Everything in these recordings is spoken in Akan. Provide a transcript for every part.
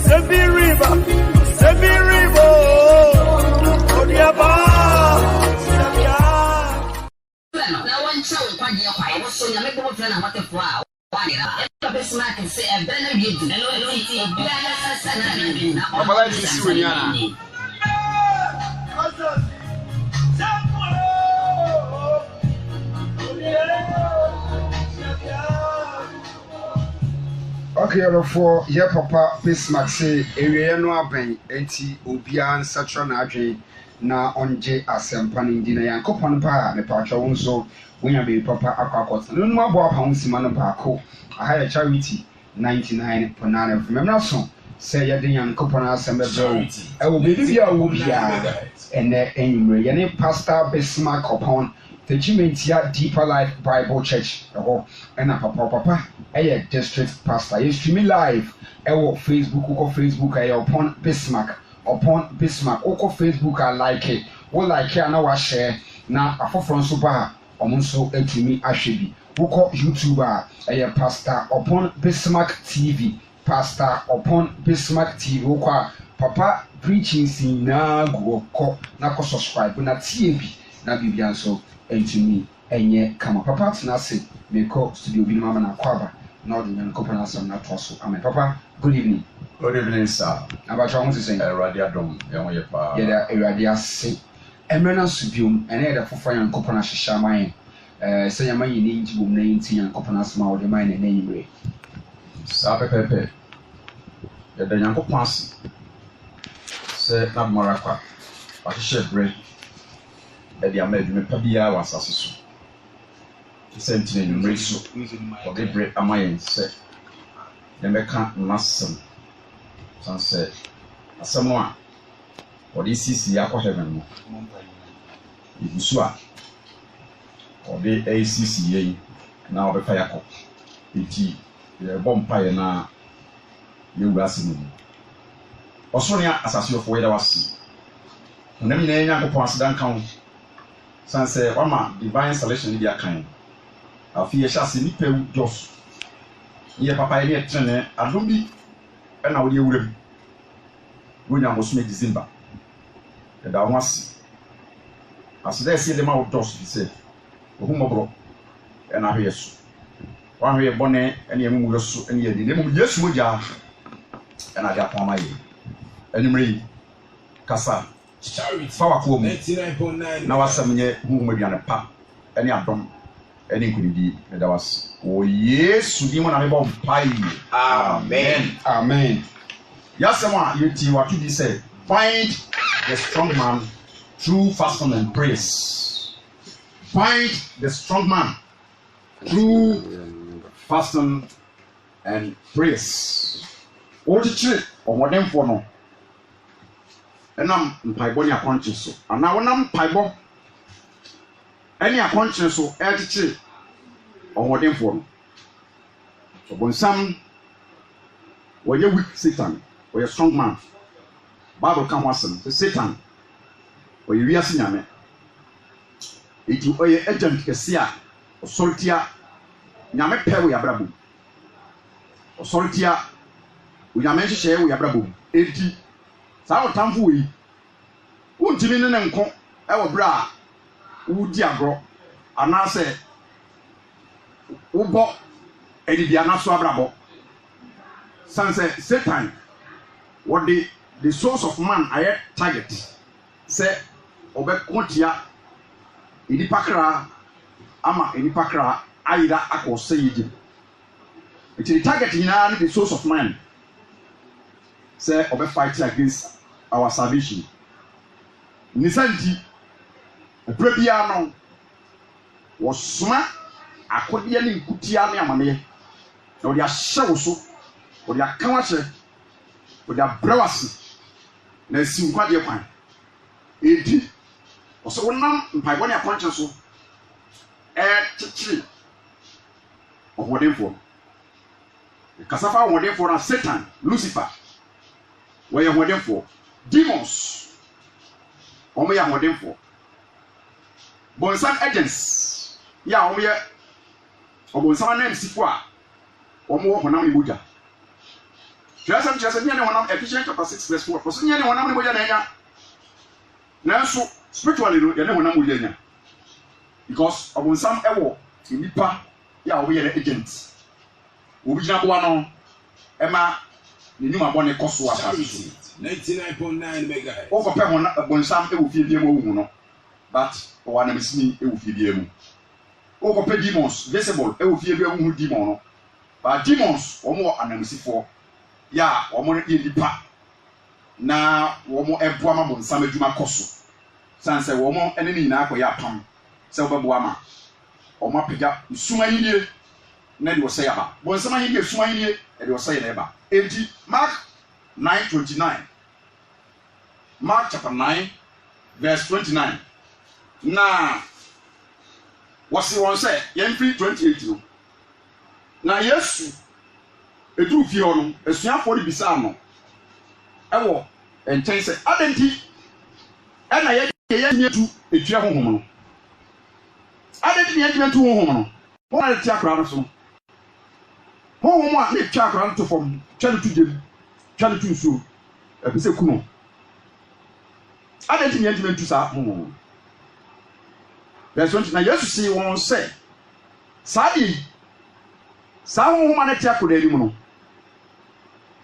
Semi river, Odiaba. Now one show quite near quiet, so you make more friend and what the flower. Why not? The smart can say a better gift. Hello, okay, for your papa Bismarck say area no aben enti obia nsatra na adwen na onje asempani ndi na yankopon pa me pa twa won so wonya be papa akwakot no no abo apa honsima no ba ko ahaya charity 99.9 FM na so say ye de yankopon asem be bro e wo be bia wo bia ene enwure ye ne pastor Bismarck upon the Chimentia Deeper Life Bible Church and papa district pastor you streaming live Facebook Facebook upon Bismarck oko Facebook I like it wo like it na wa share na afoforo nso ba omonso etimi ahwebi woko YouTuber pastor upon Bismarck TV pastor upon Bismarck TV woko papa preaching sin na go na ko subscribe na tie bi na bibia nso entumi enye kama papa tena se meko studio bi mama na kwaba na odu nyan kopana asam na toso amen papa good evening sir abacha won say erade adom ye won ye pa ye da erade ase emena subium ene da fofa yan kopana hihya man se yama yini njibum na yinti yan kopana asma ode man na yimre sa pepepe ye da nyan kopana se na mara kwa wa hihye bre edi amadu me pabia wasase so sentine numre so oge bre amayen se ne meka nasem sanse asemo a odi sisi yakọ heaven no ibusu a odi ACC yen na obefa yakọ eti ye bompa ye na yewu asemu osoro ya asase ofo ye da wasi onam nyina nyankopon asedan kan sanse wama divine selection dia kan afi ye hyase ni pew jos ye papa ye trene adom bi na wo de wuram wonya mosume December da wasi aseda ese de ma wo jos bi se ohumobro na hwe yesu wa hwe bone ene ye mu yesu ene ye de mu yesu moja na dia pama ye enimre kasa Power for me. 99.9. Now, I am here who may be on a pap. Any abdom, any could be. That was, oh, yes, you want to be pie. Amen. Amen. Yes, someone, you see what you say. Find the strong man through fasting and praise. Find the strong man through fasting and praise. What is it? Or what them for no? Enam mpaibo ni akonche so ana wonam mpaibo eni akonche so etiche ohodemfo no so bonsam woye weak Satan woye strong man Bible kan wasem Satan woye wiase nyame eti oye agent kese a osortia nyame pewo yabrabo osortia nyame hyehyɛ wo yabrabo eti sa otamfo wi wuntimi ne nko e wo bra wudi agro anase ubo edibia na so abrabo sanse Satan what the source of man aye target say obekotia idipakra ama idipakra ayida akose yidi the target nyina the source of man say obe fight against our salvation nisanti obrabia no wosoma akode ne nkutia ne amane na odi ahye wo so odi aka wa hye odi abrawase na si nkwade kwan edi oso wonam mpaibo ne akonche so chichi ohodefo kasafa ohodefo na Satan Lucifer we are holding for demons. We are holding for Bonsan agents. Ya we are Bonsan name Sifwa. Omo Honam Ibuja. Twasam twasam nyane wonam Ephesians chapter 6 verse 4. So nyane wonam ne boya na nya. Nanso spiritually no yane wonam boya nya. Because obonsam ewo nipa ya wo yere agent. Obi gina bo ano ema ne nyuma bone koso asase. 99.9 megahertz. O ko pe ho na obonsam ewo fie bia mu no. But o wana mesini ewo fie bia mu. O ko pe demons visible ewo fie bia mu demon no. But demons omo anamsifo ya omo ne nipa na omo ebo ama bonsam adwuma koso. Sanse omo ene ni na akoya pam. Se obebo ama omo apega suma yinie na de wose yaba bonsam yinie suma yinie e de wose yeba enti Mark 9:29 Mark chapter 9 verse 29 na wose won say yen free 28 no na Yesu edu fie ho no esuafo de bisa no ewo enten se adenti e na ye nietu etua honhom no adenti ye nietu honhom no ho na tia kra no so honhom a ne twa kra no to fom twa no to dem twa no to nsuo e be se kuno adenti ye nietu sa honhom verse 20 na Yesu si won se sadi sa honhom na tia kra eri mu no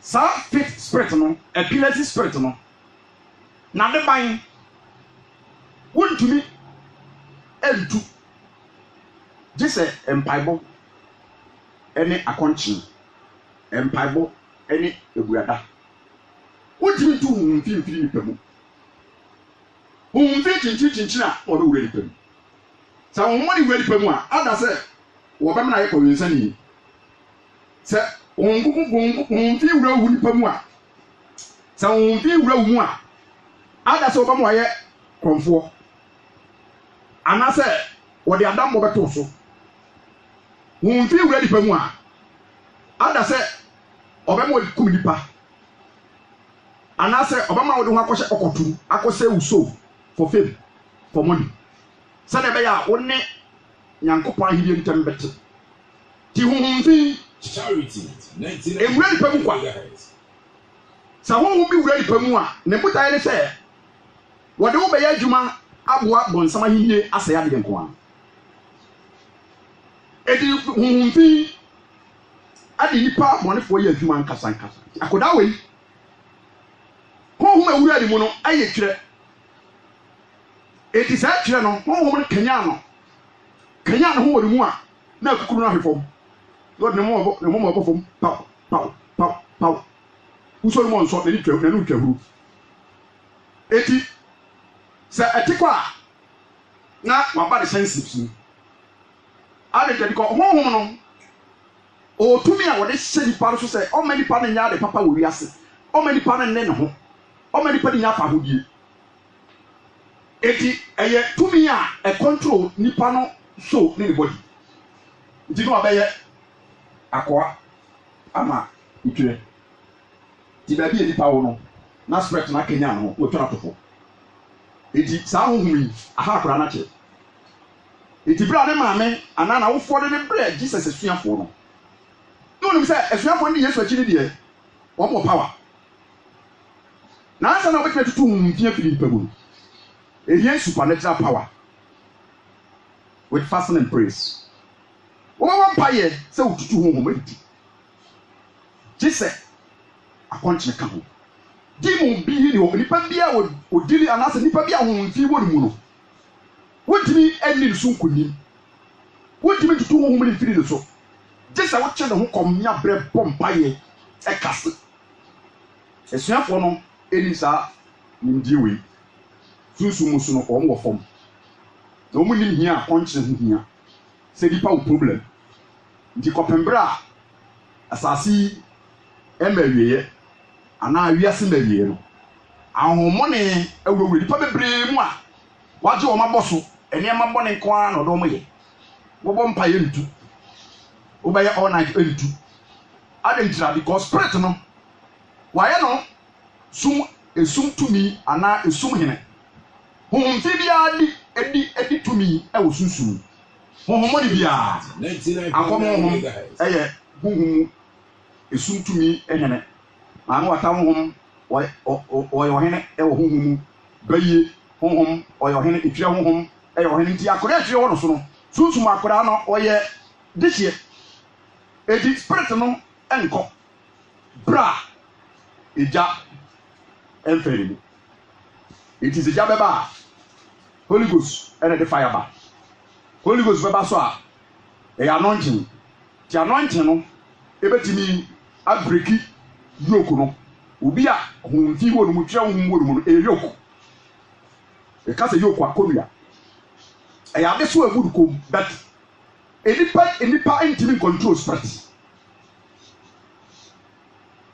sa fifth spirit no epilepsy spirit no na de ban wontumi entu jese empaibo ene akonchi empaibo ene ebuada wontumi tu mfimfiri ni pemu mfimfiri chinchin a wo be wure ni pemu sa wo mo ni wure ni pemu a ada se wo be na ye ko yensa ni se mfi wura wu ni pemu a sa mfi wura wu mu a ada se wo be mo ye konfo anase wo de adam mo beto so mfi wura ni pemu a ada se obe mo kum nipa anase obe ma wo de ho akose okotu akose uso for fame for money sa de be ya wo ne nyankopon ahidie ntam bete ti mfi Charity 99 megahertz. Sa ho bi wura ni pemu a ne buta ye se wo de wo be ya adwuma aboa bonsama hinie asaya de nko a edi humfi adi nipa monefo ye adwuma nkasa nkasa akoda we ho awura di mu no aye twere edi sa twere no ho no kanya no ho wori mu a na akukuru no ahwefom God ne mo fom pau usoro mo nso ne twa na no twahuru eti sa etikwa na waba de sensitive ni ade tedi ko honhom no o tumi a wode hye nipa no so se o mani pa ne nya de papa wo wiase o mani pa ne ho o mani pa de nya fa hodie eti eye tumi a e control nipa no so ne body nti no abaye akwa ama itwe ti ba bi e nipa wo no na spirit na kenya no wo twa tofo eti sa honhom yi aha akora na che eti bra ne maame ana na wo fo de bra Jesus esuafo no no nim se esuafo ni Yesu achi ni de wo mo power na asa na obetwe tutu mfia fili pagu eri supernatural power with fasting and praise wo paye se ututu honhom eti Jesus akonche ka ho dimu bi ni o nipa bia o dili anase nipa bia ho mfi wo mu no wotimi eni nso nkonim wotimi tutu ho mu ni firi no so jesa wo che ne ho kom nya bre bompaye e kase esuafo no eni sa ndi we sunsu musu no o mo fom na o mu ni hia konche ho hia se dipa o problem ndi kopembra asasi emaweye ana wiase mawie no ahomone awuwe dipa bebre mu a waje o maboso ene mabone nko a no do mo ye wo bom pa ye ntu wo ba ye all night ntu adentira because spirit no waye no esum tumi ana esum hene homfi bia edi tumi e wo sunsun homoni bia 99 eye esum tumi ehene maame wata honhom ɔyɛ ɔhene ɛwɔ honhom mu bɛyie honhom ɔyɛ ɔhene etwa honhom ɛyɛ ɔhene nti akɔda etwa wɔ no so no sunsun akɔda no ɔyɛ dehye edi spirit no ɛnkɔ bra egya ɛnfɛre mu eti sɛ egya bɛba Holy Ghost ɛna de fire ba Holy Ghost bɛba so a ɛyɛ anointing ti anointing no ebetumi abreki yoke no obi a honfi wɔ no mu twɛ honhom wɔ no mu no ɛyɛ yoke ɛka sɛ yoke akɔnua ɛyɛ ade so agudu kom but enipa ntimi control spirit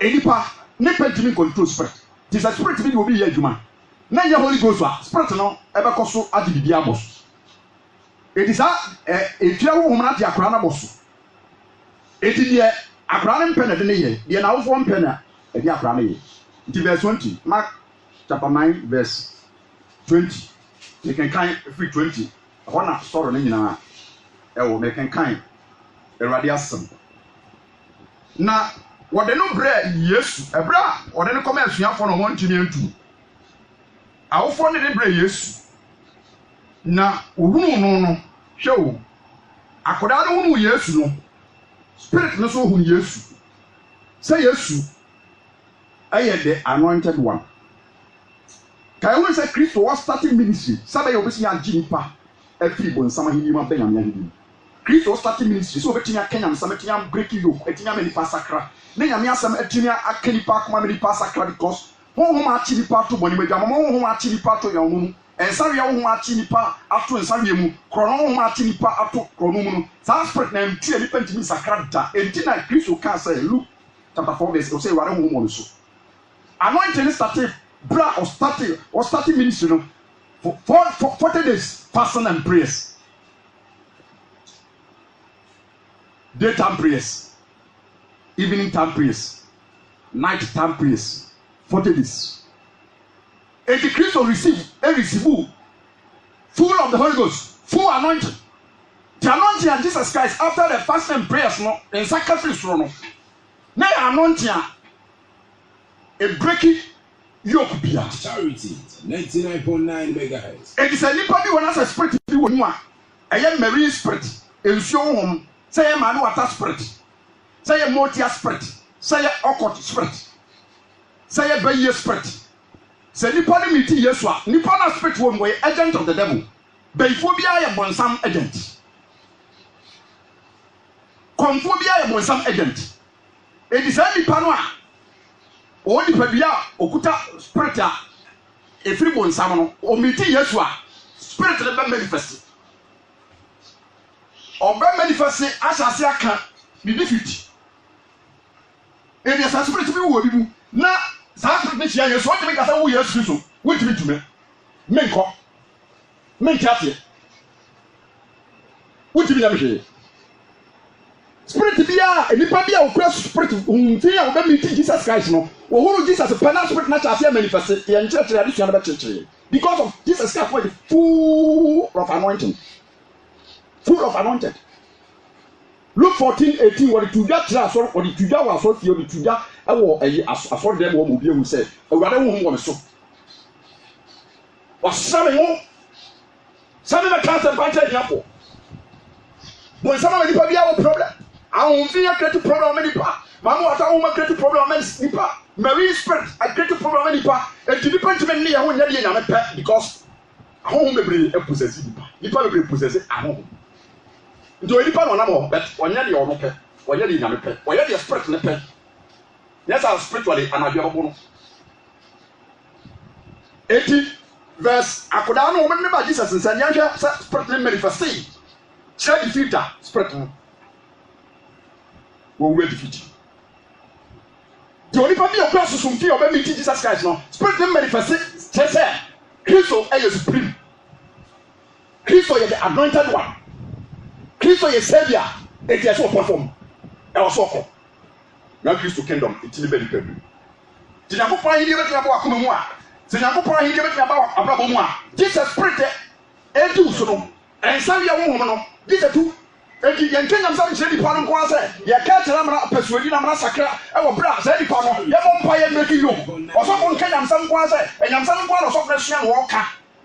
nipa ntimi control spirit ti sɛ spirit bi de obi yɛ adwuma na yɛ Holy Ghost a spirit no ɛbɛkɔ so ade bibi abɔ so eti saa etwa honhom na te akora na bɔ so eti deɛ akora ne mpɛ na de ne yɛ deɛ na awofoɔ mpɛ na ɛde akora ne yɛ nti verse 20 Mark chapter 9 verse 20 you can kind free 20 ɛhɔ na sɔrɔ ne nyinaa ɛwɔ me can kind Awurade asɛm na wɔde no brɛ Yesu ɛbrɛ a wɔde no kɔma asuafoɔ na wɔn ntumi ntu awofoɔ ne de brɛ Yesu na ohunu no hwɛ o akɔda no hunu Yesu no spirit no so hunu Yesu sɛ Yesu ɛyɛ the anointed one kai won sɛ Kristo was starting ministry sabe yɛ obesi agye nipa afiri bonsam ahenni ma bɛnyam ahenni Kristo was starting ministry so obetumi akanya nsam atumi break yoke atumi ama nipa sakra na nyame asɛm atumi aka nipa akoma nipa sakra because honhom akyi nipa to bɔne madwa mama honhom akyi nipa to yɛn mu ɛnsawe yɛ honhom akyi nipa ato nsawe mu krono honhom akyi nipa ato krono mu no saa spirit na ntia nipa ntimi sakra da enti na Kristo ka sɛ Luke chapter 4 verse say ware honhom no so anointing started bra or starting ministry no for 40 days fasting and prayers daytime prayers evening time prayers night time prayers 40 days. And the Christ will receive full of the Holy Ghost, full anointing. The anointing of Jesus Christ after the fasting and prayers no in sacrifice no. Now anointing a breaking yoke bia. Charity 99.9 megahertz. And it's a nipa bi wona say spirit bi wonu a ɛyɛ marine spirit ensuo hom say man water spirit say motia spirit say occult spirit say baye spirit say nipa ne miti Yesu a nipa na spirit wo mo agent of the devil bayfo bia yɛ bonsam agent konfo bia yɛ bonsam agent edi say nipa no a o nipa bia okuta spirit a efiri bonsam no o miti Yesu a spirit le be manifest o be manifest asase aka bibi 50 edi say spirit bi wo bi mu na saa spirit ne chia Yesu o timi kasa wo Yesu so wo timi tume menko menkiate wo timi nyame hwe spirit bia enipa bia okura spirit hunti a wo be meet Jesus Christ no wo huru Jesus penal spirit na cha afia manifest ye nkyerɛkyerɛ ade sua na be kyerɛkyerɛ because of Jesus Christ was full of anointing full of anointed Luke 14:18 what to that class or what to that was what you to that afford them what will be able to say awurade wo ho so wasame wo same na cancer panta diapo bon sama nipa bia wo problem ahun fi ya create problem nipa mamu ata wo ma create problem nipa marine spirit I create problem nipa e di nipa ntime ne ya ho nya de nya me pe because ahun bebre e possess nipa bebre possess ahun nti nipa no na mo but onya de ono pe onya de nya me pe onya de spirit ne pe yes our spiritually anadwo bo no 80 verse akoda no me ba Jesus nsa nya hwe spirit ne manifest share the filter spirit no wo we defeat the only person who cross some fear about meeting Jesus Christ no spirit ne manifest say Christo is supreme Christo is the anointed one Christo is savior it is what perform e was so na Christo kingdom it ni be di pedu ti na popon yi be tna ba akoma mu a ti na popon yi be tna ba abrabo mu a Jesus spirit e du so no ensa wi wo ho no Jesus tu enti yɛnka nyamsam kyerɛ nipa no nko ara sɛ yɛka kyerɛ amana pɛsuadi na amana sakra ɛwɔ bere a saa nipa no yɛbɔ mpa yɛ mmerɛki yo ɔsɔfo nka nyamsam nko ara sɛ ɛnyamsam nko ara na ɔsɔfo no asua na wɔka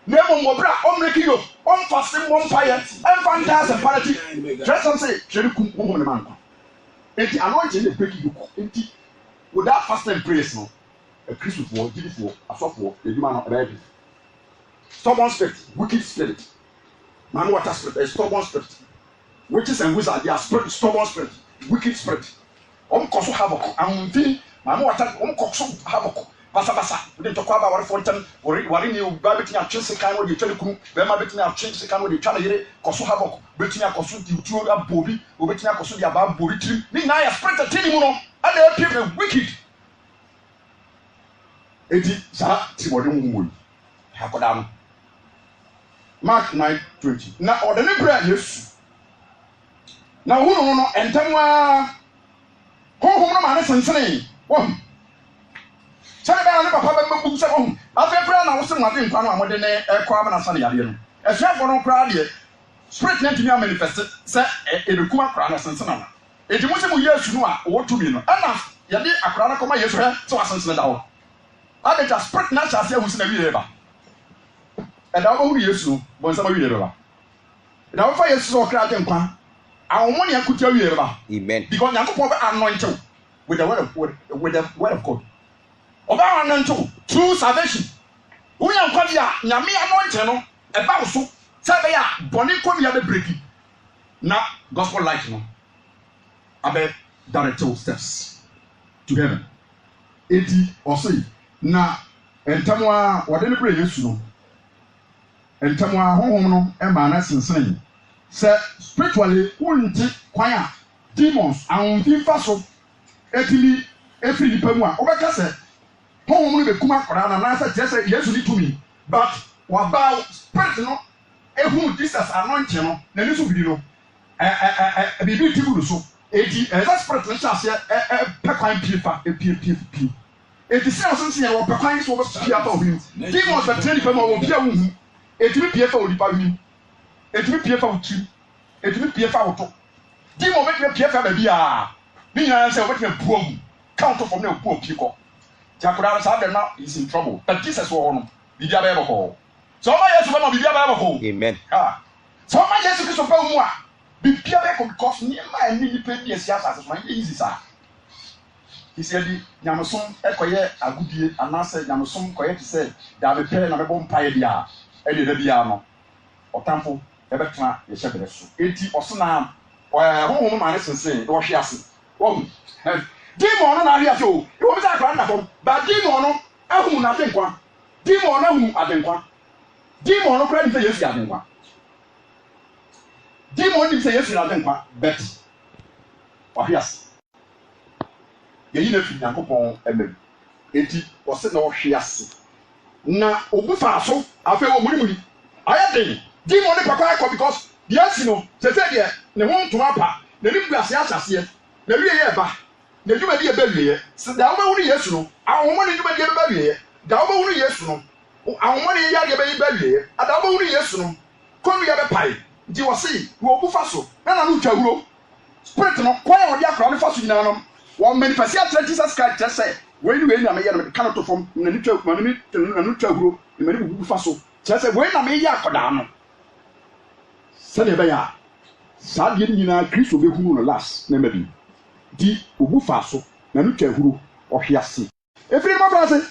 na mmom wɔ bere a ɔmmerɛki yo ɔmfa se mmɔ mpa yɛ ɛmfa ntaa asɛmpa no ti kyerɛ sɛm sɛ twɛre kum honhom ne ma nkwa enti anointing ne break you enti without fasting and prayers no a Christianfoɔ gyidifoɔ asɔfoɔ edwuma no ɛbɛyɛ bi stubborn spirit wicked spirit man water spirit a stubborn spirit witches and wizards they are spirit stubborn spirit wicked spirit kɔ so havoc ahomfi man water kɔ so havoc basabasa de tɔkɔ aba wɔre fɔntɛm wɔre ne ba betumi atwe sekan no de twa ne kunu bɛrima betumi atwe sekan no de twa ne yere kɔ so havoc betumi akɔ so de tuo abobi obetumi akɔ so de aba abobi tirim ne nyinaa yɛ spirit tini mu no ada appear the wicked edi saa tibɔde mu mu yi akɔda no Mark 9:20 na ɔde ne brɛ Yesu na hunu no ɛntɛm a honhom no ma ne sensene wɔn sɛde bɛyɛ ne papa bɛma bum sɛ wɔn afei kora na wɔsɛ mwade nkwa no a wɔde ne ɛkɔ ama na sane yadeɛ no asuafoɔ no koraa deɛ spirit na ntumi amanifest sɛ ɛbɛkum akora no sensene na enti mo sɛ mo Yesu no a wɔwɔ tumi no ɛna yɛde akora no kɔma Yesu hɛ sɛ wasensene da hɔ adeta spirit na hyɛ ase ahu sɛ na wie ba ɛda wɔhuru Yesu no bɔnsɛm awie ba ɛda wɔfa Yesu sɛ ɔkra agye nkwa ahomo ne akuta awie ba amen because Nyankopɔn bɛ anoint you with the word of God ɔbɛ anoint you through salvation wonya nkwa bi a nyame anoint no ɛba wo so sɛ bɛyɛ a bɔne kɔmia bɛ breaki na gospel light no abɛ direct steps to heaven eti ɔsɛ na ɛntɛm a wɔde ne brɛ Yesu no ɛntɛm a honhom no ɛma na sensene sɛ spiritually wonti kwan a demons ahomfi mfa so etili efiri nipa mu a wobɛka sɛ honhom no bɛkum akɔra na na sɛ kyerɛ sɛ Yesu ne tumi but waba spirit no ehunu Jesus anointing no na ne so bidi no bibi tibu so eti ɛsɛ spirit no hyɛ aseɛ pɛ kwan pie fa pie eti sɛ ɔsɛ nsɛn wɔ pɛ kwan so wɔ pie afa ohim demons bɛtena nipa mu a wɔ pie ahu etimi pie fa onipa him etimi pie fa otiri etimi pie fa woto demon bɛtumi pie fa baabi a ne nyinaa sɛ wɔbɛtumi buo mu count from na buo pie kɔ jakura saa de na is in trouble but Jesus wɔ hɔ no bibi abɛyɛ bɔkɔ so ɔma Yesu bɛma bibi abɛyɛ bɔkɔ amen so ɔma Yesu Kristo bɛ mu a bibi abɛyɛ kɔ because nneɛma a ɛne nipa bi esi asase so na yɛ easy saa isiadi nyamesom ɛkɔyɛ agudie anaasɛ nyamesom kɔyɛ te sɛ daabepɛ na bɛbɔ mpaeɛ bi a ɛde da biara no ɔtamfo ɛbɛtena yɛhyɛ bɛrɛ so eti ɔsena honhom ma ne sensene wɔhwe ase wɔn demon no na ahwe ase o wɔn sɛ akora nna fam ba demon no ahum na adenkwa demon no ahum adenkwa demon no kora ni sɛ Yesu adenkwa demon ni sɛ Yesu adenkwa bet wɔhwe ase yɛyi na fi Nyankopɔn ɛmɛm eti ɔsɛ na ɔhwe ase na obu fa so afei wɔ muri ayɛ den demon ne papa akɔ because deɛ asi no sɛ deɛ ne ho ntoma pa na ne bu ase ahyɛseɛ na wie yɛ ba na dwuma di yɛ bɛ wie sɛ da wɔbɛwu ne Yesu no ahomɔ ne dwuma di yɛ bɛ wie da wɔbɛwu ne Yesu no ahomɔ ne yɛ deɛ bɛ wie ada wɔbɛwu ne Yesu no kɔnu yɛ bɛ pae nti wɔsi wɔ obu fa so na no twa huro spirit no kwan a wɔde akora ne fa so nyinaa no wɔn manifest akyerɛ Jesus Christ kyerɛ sɛ wei na meyɛ no mede ka no to fam na ne twa kuma ne no twa huro ne mede bubu fa so kyerɛ sɛ wei na meyɛ akɔdaa no sɛdeɛ ɛbɛyɛ a saa deɛ no nyinaa Kristo bɛhunu no last na ma bi di obu fa so na no twa huro ɔhwe ase ɛfiri mmɔfra ase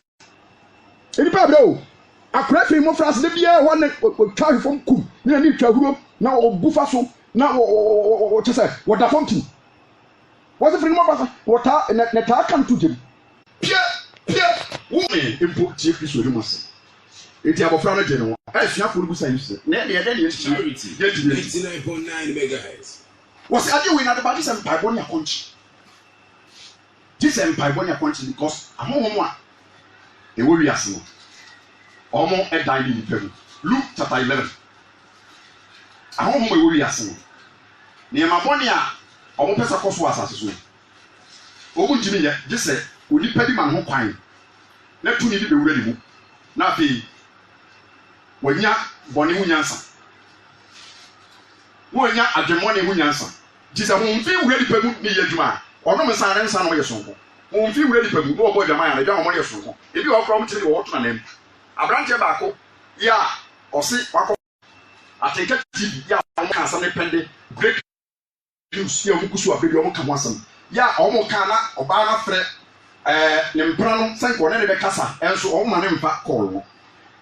ɛnipa brɛ o akora firi mmɔfra ase da biara hɔ ne ɔtwa hwe fam kum ne ne twa huro na ɔbu fa so na kyɛ sɛ wɔda fam tim wɔsɛ firi mmɔfra ase wɔtaa ne taa ka no to gyem pie wome mpo tie Kristo anim ase eti abɔfra no gye ne ho asuafoɔ no busa Yesu na ɛdeɛ ne yɛsi 99.9 megahertz wɔsɛ adeɛ wei na de ba de sɛ mpaebɔ ne akɔnkye gye sɛ mpaebɔ ne akɔnkye because ahohom a ɛwɔ wiase no ɔmo ɛdan ne nipa mu Luke chapter 11 ahohom a ɛwɔ wiase no nneɛma bɔne a ɔmo pɛ sɛ kɔ so wɔ asase so ɔmo ntumi yɛ gye sɛ onipa bi ma ne ho kwan na tumi bi bɛwura ne mu na afei wanya bɔne mu nyansa wonya adwemmɔne ho nyansa nti sɛ homfi wura nipa mu ne yɛ adwuma a ɔnom nsa ne nsa no yɛ sonko homfi wura nipa mu na ɔbɔ adwaman a adwaman ɔmɔ yɛ sonko ebi wɔ kora ɔmkyerɛ wɔ ɔtona nam aberanteɛ baako yɛ a ɔse wakɔ atɛnka tv yɛ a ɔmo ka asɛm ne pɛnde break news yɛ ɔmo kusu afɛbi ɔmo ka ho asɛm yɛ a ɔmo ka na ɔbaa no afrɛ ne mpena no sɛ nkɔ ne bɛkasa ɛnso ɔmo ma ne mfa kɔɔl no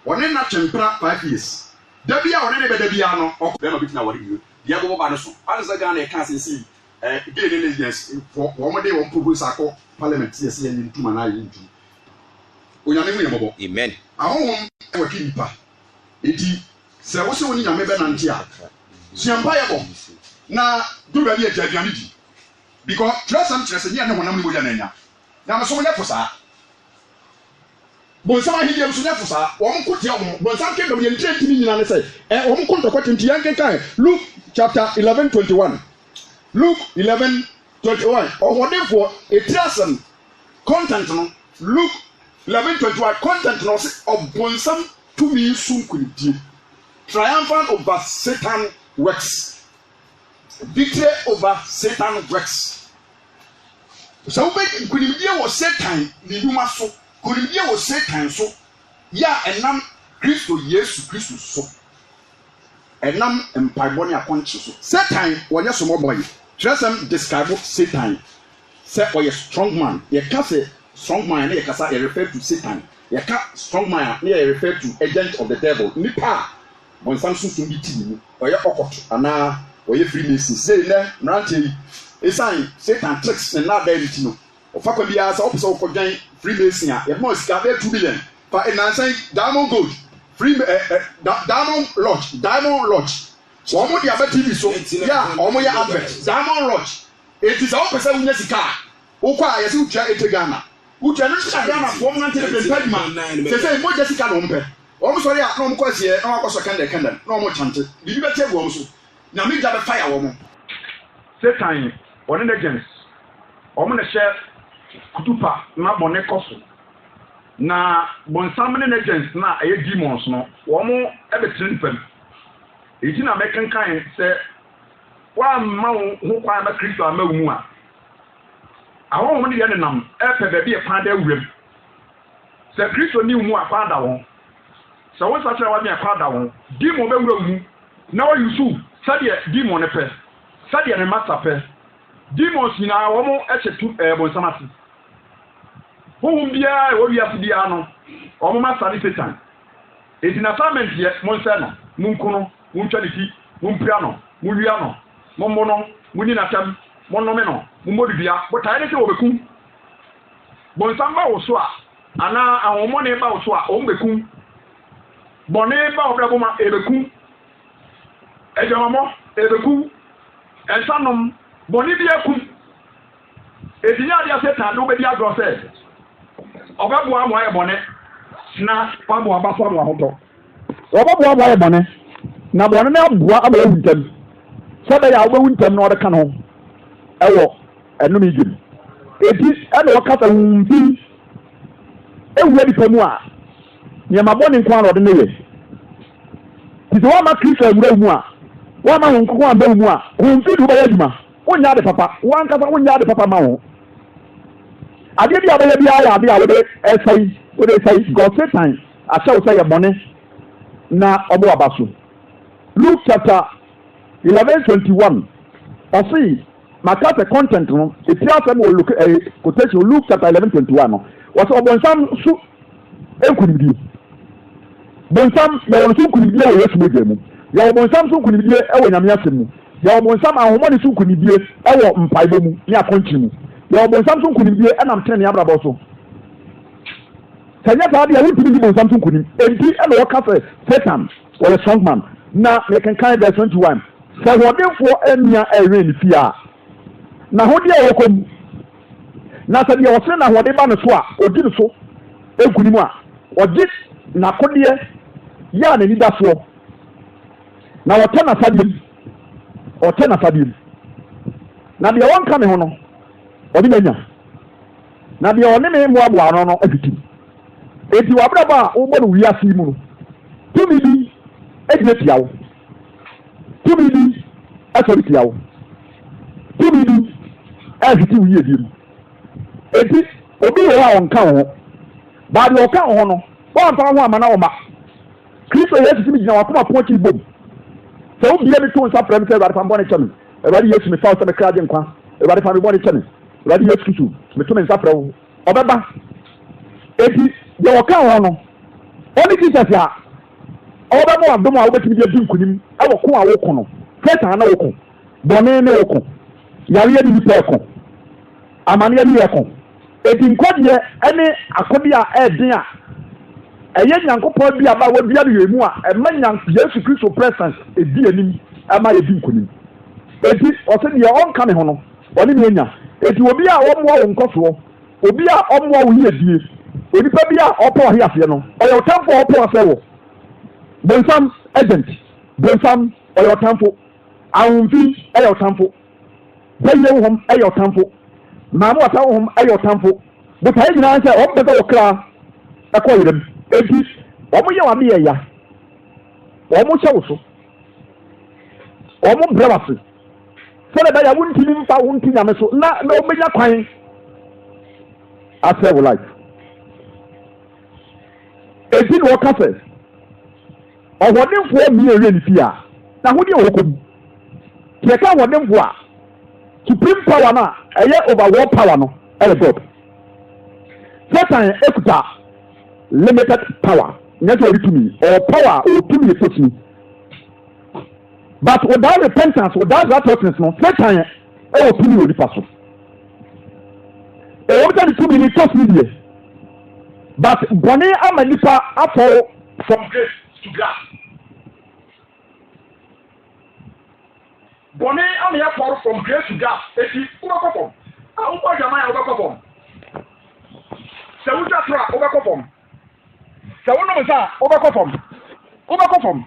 wɔne na twempena 5 years dabi a wɔne ne bɛda bia no ɔkɔ bɛma bi tena wɔre bio deɛ bɔbɔ ba no so ane sɛ Ghana ɛka asɛnsi gay ne lesbians wɔn de wɔn propose akɔ parliament yɛ sɛ yɛn ntuma na yɛ ntum onyame mu yɛ bɔbɔ amen ahohom ɛwɔ ki nipa eti sɛ wo sɛ wo ni nyame bɛ nante a suampa yɛ bɔ na dura bi agya aduane di because trɛsɛm kyerɛ sɛ nyɛ ne honam ne mogya na anya nyame so nyɛ fo saa bonsam ahidi am so nyɛ fo saa wɔn ko tia wɔn bonsam ke dɔm yɛ nkyɛn timi nyina ne sɛ wɔn ko ntɔkɔ tinti yɛn kenkan Luke chapter 11:21 Luke 11:21 ɔhɔdenfoɔ etiasɛm content no Luke 11:21 content no sɛ ɔbonsam tumi sunkunidie triumphant over Satan works victory over Satan works so wobɛ nkunimdie wɔ Satan ne nnwuma so kunimdie wɔ Satan so yɛ a ɛnam Kristo Yesu Kristo so ɛnam mpaebɔ ne akɔnkye so Satan wɔnyɛ somɔbɔyɛ kyerɛsɛm describe Satan sɛ ɔyɛ strong man yɛka sɛ strong man ne yɛkasa yɛ refer to Satan yɛka strong man ne yɛ refer to agent of the devil nipa a bɔnsam sunsun bi ti ne mu ɔyɛ ɔkɔto anaa ɔyɛ freemason sei nɛ mmeranteɛ yi esan Satan tricks ne nada ne ti no ɔfa kwa biara sɛ ɔpɛ sɛ ɔkɔdwan freemason a yɛbɛma sika bɛyɛ 2 billion fa nansan diamond gold diamond lodge wɔn mo de aba tv so yɛ a wɔn yɛ advert diamond lodge eti sɛ ɔpɛ sɛ wonya sika a wokɔ a yɛsɛ wotua 8 Ghana wotua no sika Ghana fɔm nante ne pɛmpɛ adwuma sɛ mogya sika na wɔn pɛ wɔn sɔre a na wɔn kɔ aseɛ na wɔn akɔ sɔ kɛndɛ na wɔn kyante biribi bɛtɛ gu wɔn so nyame gya bɛfa ya wɔn. Satan ɔne ne gens wɔn na hyɛ kutupa na bɔne kɔ so na bɔnsam ne ne gens na ɛyɛ demons no wɔn ɛbɛtiri nfam eti na mɛkenkan sɛ wɔamma wo ho kwan na Kristo ama wo mu a ahɔhom ne yɛ ne nam ɛpɛ baabi yɛ kwan da awuram sɛ Kristo ni wo mu a kwan da wɔn sɛ wo nsa kyerɛ wa mi a kwan da wɔn demon bɛwura wo mu na wɔyi so sɛdeɛ demon ne pɛ sɛdeɛ ne masa pɛ demons nyinaa wɔn ɛhyɛ tu bɔnsam ase honhom biara ɛwɔ wiase biara no wɔn masa ne Satan eti na assignment yɛ mo nsɛ no mo nkono mo ntwa ne ti mo mpira no mo wia no mo mo no mo ni natam mo nnome no mo modua botae ne sɛ wɔbɛkum bɔnsam ba wo so a anaa ahomɔne ba wo so a wɔn bɛkum bɔne ba wo brɛbɔ ma ɛbɛkum adwamamɔ ɛbɛkum ɛnsanom bɔne bi akum eti nya adeɛ Satan de wobɛdi agorɔ sɛ ɔbɛboa mo ayɛ bɔne na wabo aba so mo ahotɔ ɔbɛboa mo ayɛ bɔne na bɔne na aboa ama ewu ntam sɛbɛ yɛ a wobɛwu ntam na ɔde ka no ɛwɔ ɛnom idwom eti ɛna ɔkasa wumfi ewura nipa mu a nneɛma bɔne nko ara ɔde ne yɛ ti sɛ wɔama Kristo awura mu a wɔama wɔn nkoko aba mu a wumfi de wobɛyɛ adwuma wonya ade papa wankasa wonya ade papa ma wo adeɛ bi a bɛyɛ biara yɛ ade a wode ɛsɛe God Satan ahyɛ wo sɛ yɛ bɔne na ɔbɔ aba so Luke chapter 11:21 ɔse maka sɛ content no eti asɛm wɔ quotation Luke chapter 11:21 no wɔsɛ ɔbɔnsam so nkunimdie bɔnsam yɛwɔ no so nkunimdie wɔ Yesu mogya mu yɛwɔ bɔnsam so nkunimdie ɛwɔ Nyame asɛm mu yɛwɔ bɔnsam ahomɔne so nkunimdie ɛwɔ mpaebɔ mu ne akɔnkye mu yɛwɔ bɔnsam so nkunimdie ɛnam tene ne abrabɔ so sɛ nyɛ saa deɛ wontumi di bɔnsam so nkunim enti ɛna wɔka sɛ Satan wɔyɛ strong man na mekenkan verse 21 sɛ wɔdenfoɔ anua ɛwɛn ne fie a na hodeɛ a wɔkɔ mu na sɛ deɛ ɔsene na wɔde ba no so a ɔdi no so nkunim a ɔgye n'akodeɛ yɛ a n'ani da soɔ na ɔtɛ n'asadeɛ na deɛ wɔnka me ho no ɔde n'anya na deɛ ɔne me mmoaboa ano no afitim eti wabrabɔ a wobɔ no wiase mu no tumi bi egyina tia wo tumi bi asori tiawo tumi ni ɛfiti wiye bi mu eti obi wɔ a ɔnka ho baadi ɔka ho no wɔn fa ho ama na ɔma kristo yesu mi gyina wakoma pɔnkye bom sɛ wo bia mi to nsa frɛ mi sɛ ɛwurade fa mbɔ ne kyɛ mi ɛwurade yesu mi fa wo sɛ mi kra agye nkwa ɛwurade fa mi bɔ ne kyɛ mi ɛwurade yesu kristo mi to mi nsa frɛ wo ɔbɛba eti deɛ ɔka ho no ɔne jesus a ɔbɛbɔ adom a wobɛtumi de adi nkonim ɛwɔ ko a woko no satan na woko bɔne ne woko yareɛ ne nipa ɛko amaneɛ ne yɛko eti nkɔdeɛ ɛne akɔdeɛ a ɛɛden a ɛyɛ nyankopɔn bi aba wadua no yɛ mu a ɛma yesu kristo presence edi anim ɛma yɛdi nkonim eti ɔsɛ deɛ ɔnka ne ho no ɔne ne anya eti obi a ɔmmoa wo nkɔsoɔ obi a ɔmmoa wo yɛdie onipa bi a ɔpɔ ɔhe aseɛ no ɔyɛ ɔtamfo a ɔpɔ ɔsɛ wɔ bonsam agent bonsam ɔyɛ ɔtamfo ahomfi ɛyɛ ɔtamfo bɛyɛ wohom ɛyɛ ɔtamfo maamu ɔta wohom ɛyɛ ɔtamfo botaeɛ nyinaa sɛ ɔmo bɛ sɛ wɔkra ɛkɔ yerem eti ɔmo yɛ wade yɛ ya ɔmo hyɛ wo so ɔmo brɛ wase sɛdeɛ bɛyɛ wontimi mfa wonti nyame so na ɔbɛnya kwan asɛ wo life eti na wɔka sɛ ɔwɔdenfoɔ mi ɛwɛ ne fie a na ahodeɛ wɔ kɔ mu tiɛ ka ɔwɔdenfoɔ a supreme power no a ɛyɛ overall power no ɛyɛ god satan ekuta limited power nyɛ sɛ ɔde tumi ɔwɔ power a ɔtumi yɛ fosini but without repentance without righteousness no satan ɛwɔ tumi wɔ nipa so ɛwɔ sɛ ne tumi ne tɔsi deɛ but bɔnne ama nipa afɔ from grace to grass. Bɔnne ama yɛ fɔr from grace to grass eti wobɛkɔ fam a wobɔ adwaman a wobɛkɔ fam sɛ wotwa toro a wobɛkɔ fam sɛ wonom nsa a wobɛkɔ fam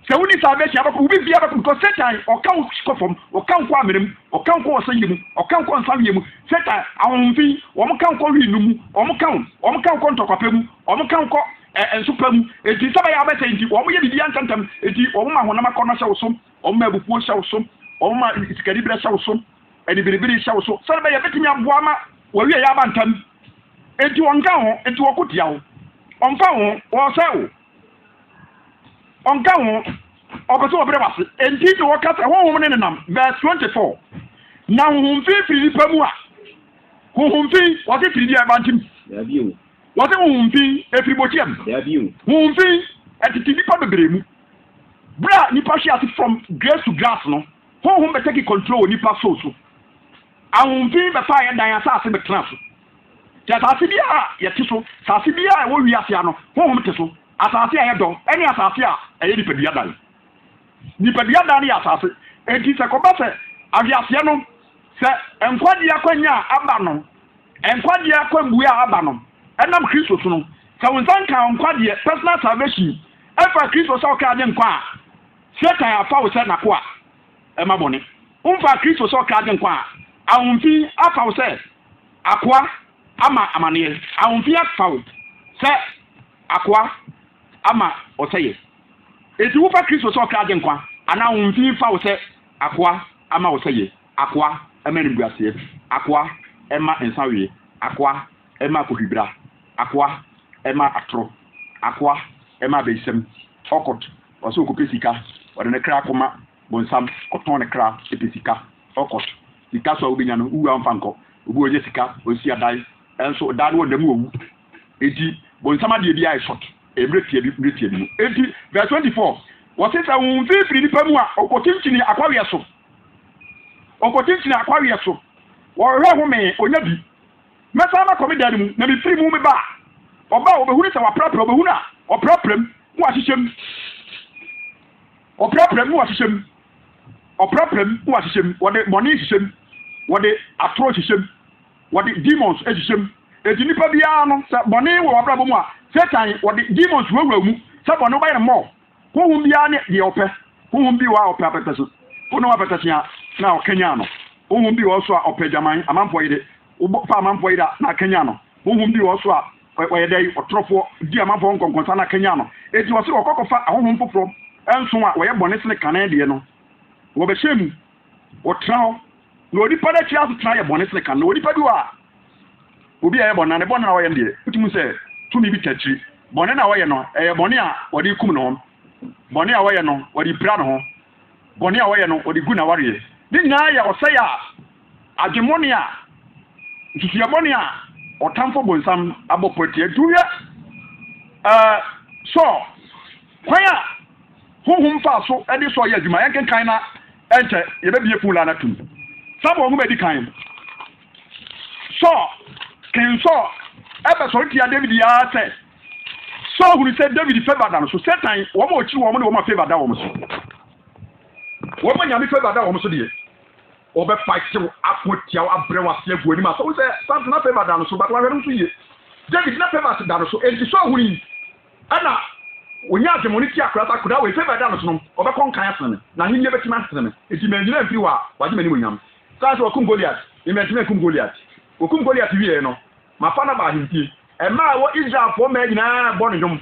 sɛ woni saa bɛhyia bɛkɔ wobi bia bɛkɔ because satan ɔka wo kɔ fam ɔka nkɔ amerem ɔka nkɔ ɔsɛ yɛ mu ɔka nkɔ nsa yɛ mu satan ahomfi wɔn ka nkɔ hwii no mu wɔn ka nkɔ ntɔkwapɛ mu wɔn ka nkɔ nsopa mu eti sɛ bɛyɛ abɛsɛ nti wɔn yɛ bibi antantam eti wɔn ma honam akɔnɔ hyɛ wo so wɔn ma abufuo hyɛ wo so wɔn ma sikanibere hyɛ wo so ɛnibiribiri hyɛ wo so sɛ bɛyɛ bɛtumi aboa ma wɔwie yɛ aba ntam eti wɔn ka ho eti wɔko tia ho ɔnfa ho wɔsɛ wo ɔnka ho ɔpɛsɛ wɔbrɛ wase enti de wɔkasa honhom ne nenam verse 24 na honhomfi firi nipa mu a honhomfi wɔte firi deɛ ɛbantim wɔte honhomfi efiri bɔkyiam honhomfi ɛtete nipa bebree mu bra nipa hwe ase from grace to grass no honhom bɛtɛki control nipa soul so ahomfi bɛfa yɛ dan asase bɛtena so te asase bi a yɛte so asase bi a ɛwɔ wiase ano honhom te so asase a yɛ dɔn ɛne asase a ɛyɛ nipadua dan nipadua dan ne yɛ asase enti sɛ kɔba sɛ awiaseɛ no sɛ nkwadeɛ akwanya a aba no nkwadeɛ akwambue a aba no ɛnam kristo so no sɛ wo nsa nka nkwadeɛ personal salvation ɛfa kristo sɛ ɔka agye nkwa a satan afa wo sɛ nako a ɛma bɔne womfa kristo sɛ ɔka agye nkwa a ahomfi afa wo sɛ akoa ama amaneɛ ahomfi afa wo sɛ akoa ama ɔsɛyɛ eti wofa kristo sɛ ɔka agye nkwa ana ahomfi fa wo sɛ akoa ama ɔsɛyɛ akoa ɛma nimguaseɛ akoa ɛma nsawie akoa ɛma akɔhwibra akoa ɛma atoro akoa ɛma abɛsɛm ɔkɔt ɔsɛ ɔkɔpɛ sika ɔde ne kra akoma bonsam ɔtɔn ne kra ɛpɛ sika ɔkɔt sika so a wobɛnya no wowu amfa nkɔ obi ɔnyɛ sika ɔsi adan ɛnso daa no wɔ dam wɔwu eti bonsam adeɛ bi ayɛ short mmerɛ tie bi mu eti verse 24 wɔse sɛ wo mfifiri nipa mu a ɔkɔtinkyini akwaweɛ so wɔhwɛ home onya bi mɛsa na kɔme dan mu na mefiri mu meba a ɔba a wɔbɛhunu sɛ waprapra ɔbɛhunu a ɔprapram mu wahyehyɛ mu wɔde bɔne hyehyɛ mu wɔde atoro hyehyɛ mu wɔde demons hyehyɛ mu eti nipa biara no sɛ bɔne wɔ wabrabɔ mu a satan wɔde demons wurawura mu sɛ bɔne wobɛyɛ no mmɔ honhom biara ne deɛ ɔpɛ honhom bi wɔ a ɔpɛ apɛtɛ so honhom apɛtɛ so a na ɔkanya no honhom bi wɔ so a ɔpɛ dwaman amanfoɔ yi de fa amanfoɔ yi da na akanya no honhom bi wɔ so a ɔyɛ dɛ ɔtorofoɔ di amanfoɔ nkɔnkɔnsa na akanya no eti wɔse wɔkɔkɔfa ahonhom foforɔ ɛnso a wɔyɛ bɔne sene kane deɛ no wo be shemu wo trawo no odi pa da chia so tra ye bone se kan no odi pa bi wa obi a ye bone na bone na wo ye ndie utumu se tumi bi tachi bone na wo ye no e ye bone a wo di kum no bone a wo ye no wo di bra no ho bone a wo ye no wo di gu na ware ni na ya wo se ya adwemone a ntutua bone a otamfo bonsam abopoti aduye so kwaya honhom fa so e de so ye adwuma yanken kan na ente ye be bie fun la na tum sabo mo be di kan so ken so e be so tia David ya te so hunu se David favor da no so setan wo ma ochi wo mo ne wo ma favor da wo mo so wo ma nyame favor da wo mo so de o be fight to apotia abrewa se agu ani ma so se something na favor da no so but wa hwere so ye David na favor da no so enti so hunu ana wonya demoni ti akrata kuda we favor da no so no o be kon kan asene na hinye be tima asene enti menjina mfiri wa waje mani wonyam sa so kum Goliath imetime kum Goliath okum Goliath wie no ma fa na ba hintie e ma wo Israel fo ma nyina bo no dum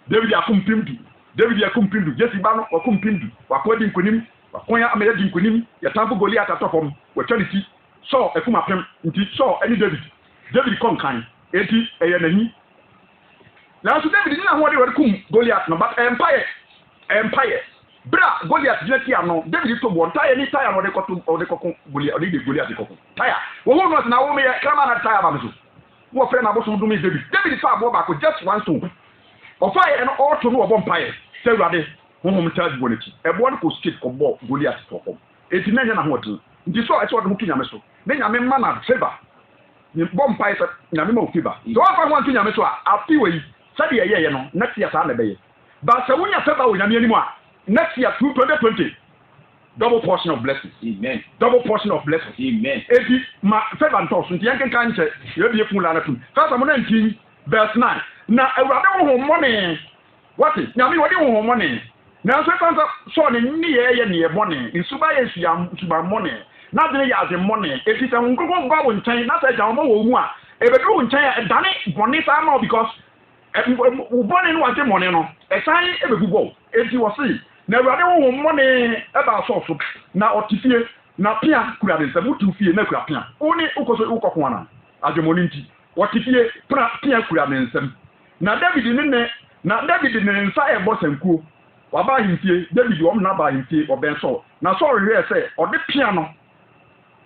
David akum pimdu Jesse ba no akum pimdu wakodi nkonim wakonya amaya di nkonim ya tamfo Goliath atofom watwaliti so akum apem nti so ani David kon kan eti eye nani na so David ni na ho de kum Goliath no but empire bra Goliath jina ti ano David to bon tire ni tire no de kokon Goliath de Goliath de kokon tire wo ho no na wo me krama na tire ba so wo fere na bo so dum David fa bo ba ko just one stone of fire and all to no empire say rade ho charge boneti e bo ko skate ko bo Goliath to kom eti na nya na ho to nti so e so do kinya me so na nya me ma na favor ni bo empire sa nya me ma favor so afa ho kinya me so a afi we sadi ye no next year sa na be ye ba sa wunya favor wo nya me animu a next year 2020 double portion of blessings. Amen. Double portion of blessings. Amen. Edi ma favor nto so ntiyan kan nche ye bie fun la na tum ka sa mo na ntin verse 9 na awurade wo money what is na me wo de wo money na so kan so ne ni ye ne ye money nsuba ye suba money na de ya de money eti sa nkoko gba wo ntan na sa ja mo wo mu a e be do ntan dane boni sa ma because wo boni no wa de money no e san e be gugo eti wo si na awurade wo money e ba so na otifie na pia kura de nsem utu fie na kura pia oni ukoso ukoko ana adwemoni nti otifie pia kura de nsem na David ne nsa e bo sankuo wa ba hintie David wo na ba hintie oben so na so rehwe se ode pia no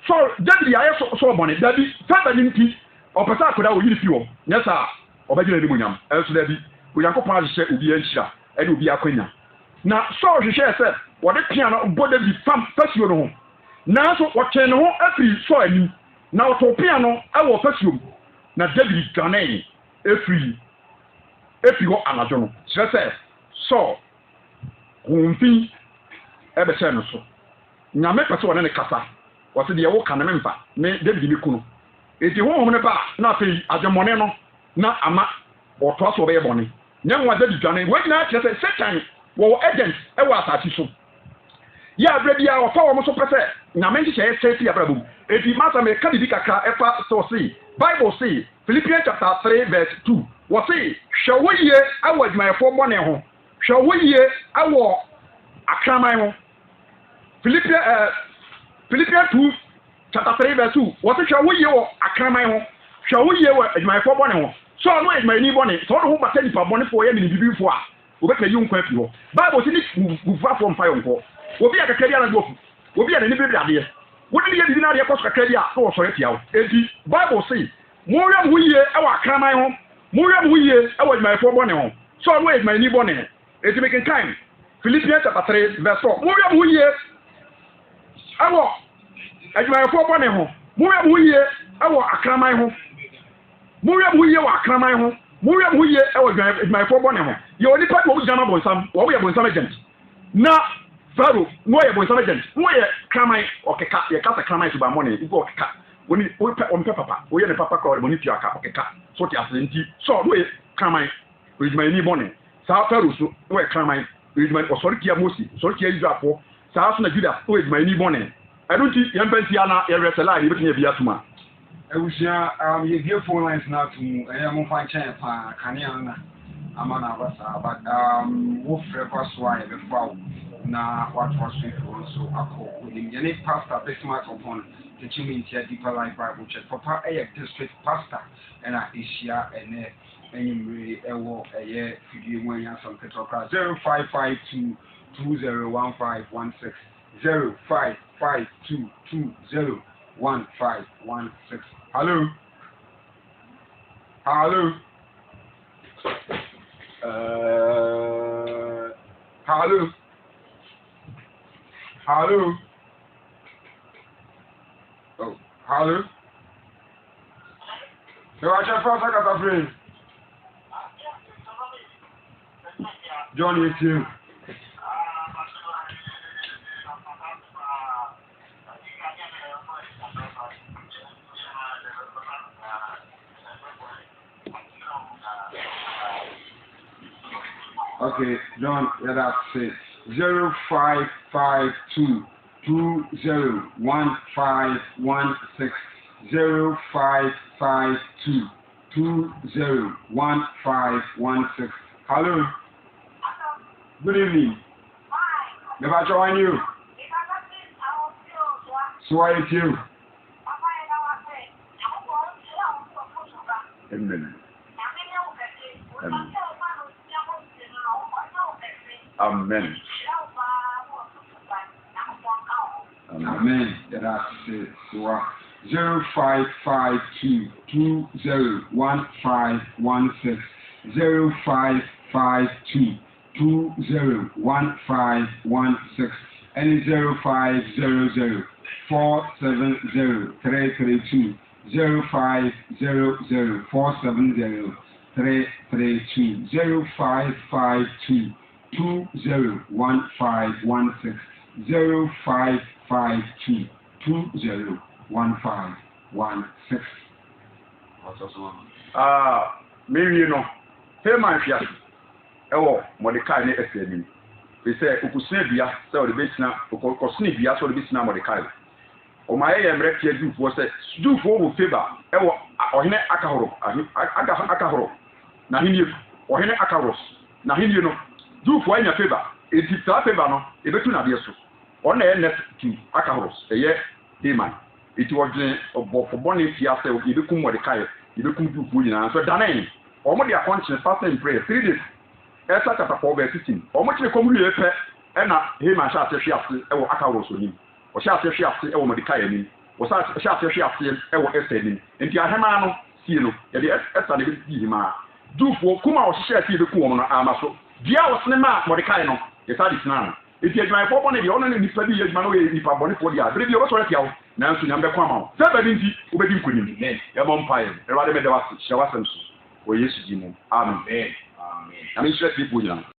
so David ya so bone David fa ni nti opesa kura wo yiri fi wo nyesa obagire ni munyam enso David Onyankopon ahye obi anhyira e de obi akwanya na so hwehwe se wode pia no bo David fam fasio no ho na so wote no ho afiri so ani na woto pia no e wo fasio na David ganai efiri ho anajo no kyerɛ so humfi ebe sɛ no so nyame pɛ sɛ wɔne ne kasa wɔse deɛ wo ka ne memfa ne David ne kuno eti honhom ne ba na afei adwemmɔne no na ama ɔtoa so ɔbɛyɛ bɔne nyɛ nwa David dwane wɔnyina kyerɛ sɛ Satan wɔwɔ agent ɛwɔ asase so yɛ abrɛ bia wɔfa wɔ mo so pɛ sɛ nyame nhyehyɛ sɛ si abrabom eti masa me ka bibi kakra ɛfa sɛ ɔse Bible say Philippians chapter 3 verse 2 wɔse hwɛ wo yie awɔ adwumayɛfoɔ bɔne ho hwɛ wo yie awɔ akraman ho Philippians 2 chapter 3 verse 2 wɔse hwɛ wo yie wɔ akraman ho hwɛ wo yie wɔ adwumayɛfoɔ bɔne ho so ɔno adwumayɛni bɔne sɛ ɔde ho bata nipa bɔnefoɔ yɛ ne bibifoɔ a wobɛka yi nkwa afi hɔ Bible sɛ ne bufuafoɔ mfa yɛ nkɔ obi a kakra bi ana dofu obi a n'ani bɛbi adeɛ wode ne yɛ bibi no adeɛ kɔ so kakra bi a na wɔsɔre tia wo enti Bible sɛ monwɛ mo yie ɛwɔ akraman ho monwɛ mo yie ɛwɔ adwumayɛfoɔ bɔne ho so ɔno adwumayɛni bɔne enti mekenkan Philippians chapter 3 verse 4 monwɛ mo yie ɛwɔ adwumayɛfoɔ bɔne ho monwɛ mo yie ɛwɔ akraman ho monwɛ mo yie wɔ akraman ho monwɛ mo yie ɛwɔ adwumayɛfoɔ bɔne ho yɛ onipa de wɔn gyama bɔnsam wɔn yɛ bɔnsam agent na Pharaoh no yɛ bɔnsam agent no yɛ kraman ɔkeka yɛ kasa kraman so ba mɔne ibu ɔkeka woni ɔmpɛ papa oyɛ ne papa kɔ ɔmɔni tua aka ɔkeka so te ase nti so no yɛ kraman adwumayɛni bɔne saa Pharaoh so no yɛ kraman adwumayɛni ɔsɔre tia Mose ɔsɔre tia Israelfoɔ saa so na Judah no yɛ adwumayɛni bɔne ɛno nti yɛn mpɛ nsia na yɛ resɛla yɛ bɛtumi bi atuma Ewusia yɛ vie phone lines na atum ɛyɛ mo fa nkyɛn pa kanea na ama na abasa but wo frɛ kwa so a yɛ bɛfa wo na watoa so ifo so akọ onim yene pastor Bismarck upon teaching me into Deeper Life Bible Church papa district pastor and Asia and enyimre ewo eye fidie mu anya some ketokra 0552 201516 0552 201516. Hello. Hello. Hello. Hello. Oh, hello. So I just first got a friend. John is here. Okay, John, yeah, that's it. 0552 201516 0552 201516. Hello. Good evening. Never join you. So are you? Amen. Amen. Amen. Amen. That's it. 0552 201516 0552 201516 and 0500 470 332 0500 470 332 0552 201516 0552 201516. Maybe you know, hey my fiat. Ewo Mordecai ne efeni. We say okusua bia say o de betina okosua bia so de betina Mordecai. O ma ye mre tie dufo say dufo wo favor ewo ohene akahoro na hini ohene akaros na hini no dufo anya favor enti ta favor no e betu na de so ona ye net to akaros eye Haman enti wodwe obofo bone fia say e bekum Mordecai e bekum dufo nyina so danen o mo de conscience fasting and prayer 3 days. Esa chapter 4 verse 16. Omo kire komuru ye pe e na Haman sha ase hwe ase e wo akaros onim. O sha ase hwe ase e wo Mordecai anim. O sha ase hwe ase e wo Esther anim. Enti ahema no sie no ye de Esther de bi hima. Dufo kuma o hye ase be ku wo no amaso. Dia wo sene ma Mordecai no ye sa di sina. Enti adwan fo bone de ono ne nipa bi ye adwan no ye nipa bone fo dia. Bere bi o so retia wo. Na nso nyam be kwa ma wo. Se ba dinti wo be di nkonim. E mo mpae. E wa de me de wa hye wasem so. O Yesu di mu. Amen. Amen. Amen.